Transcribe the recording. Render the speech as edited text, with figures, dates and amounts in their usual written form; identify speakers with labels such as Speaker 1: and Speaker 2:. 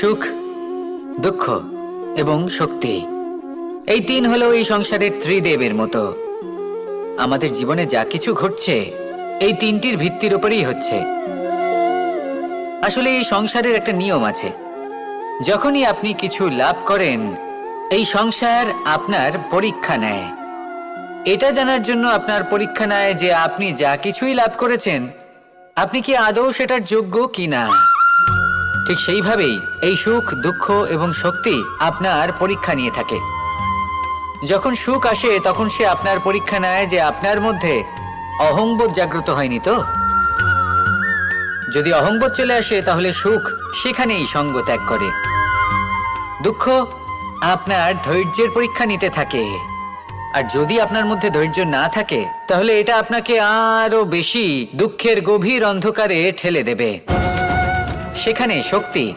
Speaker 1: সুখ, দুঃখ এবং শক্তি, এই তিন হলো এই সংসারের ত্রিদেবের মতো। আমাদের জীবনে যা কিছু ঘটছে এই তিনটির ভিত্তির উপরেই হচ্ছে। আসলে এই সংসারের একটা নিয়ম আছে, যখনই আপনি কিছু লাভ করেন এই সংসার আপনার পরীক্ষা নেয়। এটা জানার জন্য আপনার পরীক্ষা নেয় যে আপনি যা কিছুই লাভ করেছেন আপনি কি আদৌ সেটার যোগ্য কিনা। ঠিক সেইভাবেই এই সুখ, দুঃখ এবং শক্তি আপনার পরীক্ষা নিয়ে থাকে। যখন সুখ আসে তখন সে আপনার পরীক্ষা নেয় যে আপনার মধ্যে অহংবোধ জাগ্রত হয়নি তো। যদি অহংবোধ চলে আসে তাহলে সুখ সেখানেই সঙ্গ ত্যাগ করে। দুঃখ আপনার ধৈর্যের পরীক্ষা নিতে থাকে, আর যদি আপনার মধ্যে ধৈর্য না থাকে তাহলে এটা আপনাকে আরো বেশি দুঃখের গভীর অন্ধকারে ঠেলে দেবে। সেখানে শক্তি